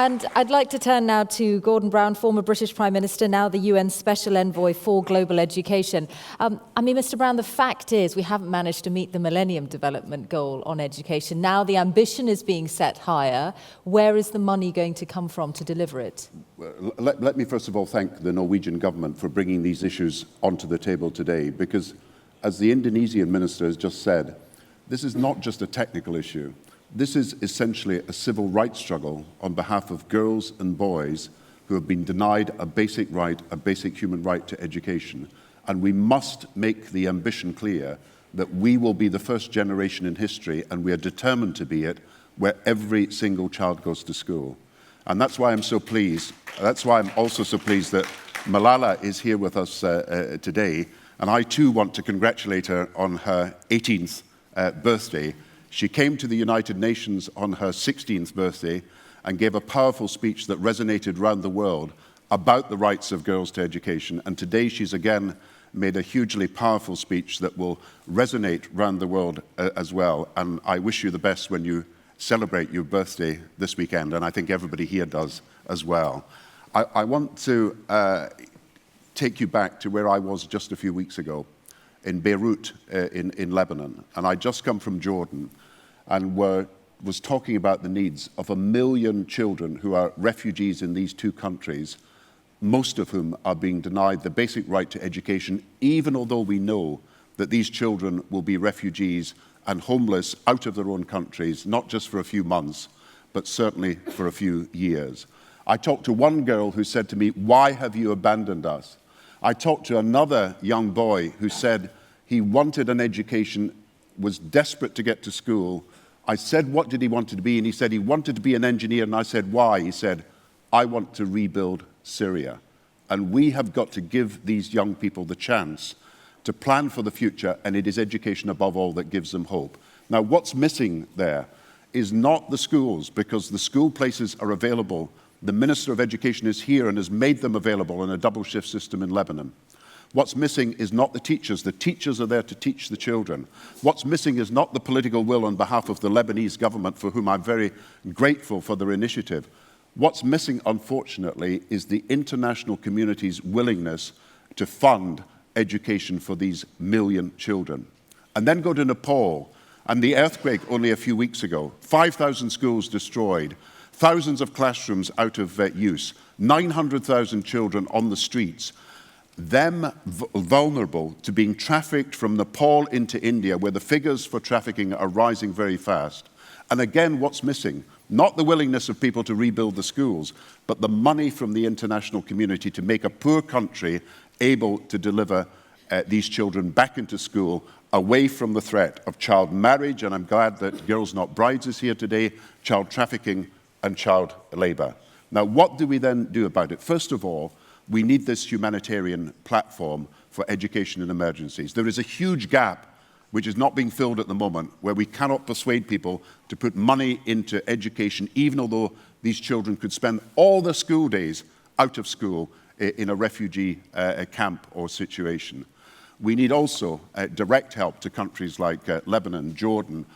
And I'd like to turn now to Gordon Brown, former British Prime Minister, now the UN Special Envoy for Global Education. Mr. Brown, the fact is we haven't managed to meet the Millennium Development Goal on education. Now the ambition is being set higher. Where is the money going to come from to deliver it? Well, let me first of all thank the Norwegian government for bringing these issues onto the table today, because as the Indonesian minister has just said, this is not just a technical issue. This is essentially a civil rights struggle on behalf of girls and boys who have been denied a basic right, a basic human right to education. And we must make the ambition clear that we will be the first generation in history, and we are determined to be it, where every single child goes to school. And that's why I'm so pleased. That's why I'm also so pleased that Malala is here with us today. And I too want to congratulate her on her 18th birthday. She came to the United Nations on her 16th birthday and gave a powerful speech that resonated around the world about the rights of girls to education. And today she's again made a hugely powerful speech that will resonate around the world as well. And I wish you the best when you celebrate your birthday this weekend, and I think everybody here does as well. I want to take you back to where I was just a few weeks ago in Beirut in Lebanon. And I just come from Jordan and was talking about the needs of 1 million children who are refugees in these two countries, most of whom are being denied the basic right to education, even although we know that these children will be refugees and homeless out of their own countries, not just for a few months, but certainly for a few years. I talked to one girl who said to me, "Why have you abandoned us?" I talked to another young boy who said he wanted an education, was desperate to get to school. I said, what did he want to be? And he said he wanted to be an engineer. And I said, why? He said, I want to rebuild Syria. And we have got to give these young people the chance to plan for the future, and it is education above all that gives them hope. Now, what's missing there is not the schools, because the school places are available. The Minister of Education is here and has made them available in a double shift system in Lebanon. What's missing is not the teachers. The teachers are there to teach the children. What's missing is not the political will on behalf of the Lebanese government, for whom I'm very grateful for their initiative. What's missing, unfortunately, is the international community's willingness to fund education for these 1 million children. And then go to Nepal and the earthquake only a few weeks ago. 5,000 schools destroyed, thousands of classrooms out of use, 900,000 children on the streets, them vulnerable to being trafficked from Nepal into India, where the figures for trafficking are rising very fast. And again, what's missing? Not the willingness of people to rebuild the schools, but the money from the international community to make a poor country able to deliver these children back into school, away from the threat of child marriage, and I'm glad that Girls Not Brides is here today, child trafficking and child labour. Now, what do we then do about it? First of all, we need this humanitarian platform for education in emergencies. There is a huge gap which is not being filled at the moment, where we cannot persuade people to put money into education, even although these children could spend all their school days out of school in a refugee camp or situation. We need also direct help to countries like Lebanon, Jordan,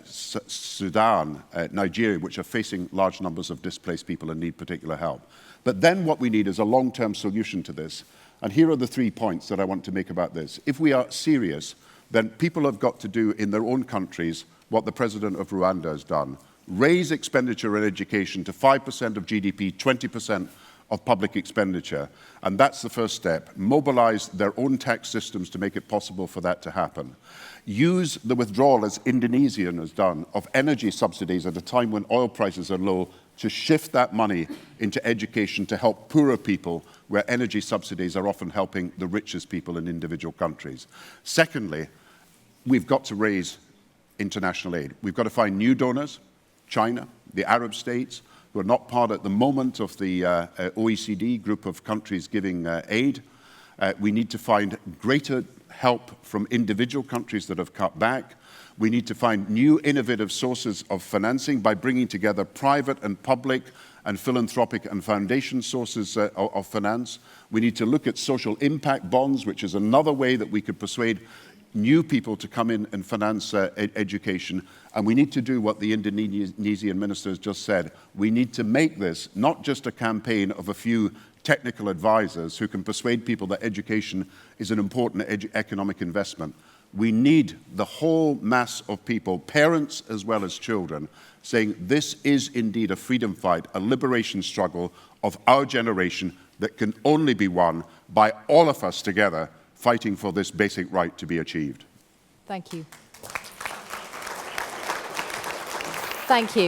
Sudan, Nigeria, which are facing large numbers of displaced people and need particular help. But then what we need is a long-term solution to this. And here are the 3 points that I want to make about this. If we are serious, then people have got to do in their own countries what the president of Rwanda has done. Raise expenditure in education to 5% of GDP, 20% of public expenditure. And that's the first step. Mobilize their own tax systems to make it possible for that to happen. Use the withdrawal, as Indonesia has done, of energy subsidies at a time when oil prices are low, to shift that money into education to help poorer people, where energy subsidies are often helping the richest people in individual countries. Secondly, we've got to raise international aid. We've got to find new donors, China, the Arab states, who are not part at the moment of the OECD group of countries giving aid. We need to find greater help from individual countries that have cut back. We need to find new innovative sources of financing by bringing together private and public and philanthropic and foundation sources of finance. We need to look at social impact bonds, which is another way that we could persuade new people to come in and finance education. And we need to do what the Indonesian minister has just said. We need to make this not just a campaign of a few technical advisors who can persuade people that education is an important economic investment. We need the whole mass of people, parents as well as children, saying this is indeed a freedom fight, a liberation struggle of our generation that can only be won by all of us together fighting for this basic right to be achieved. Thank you. Thank you.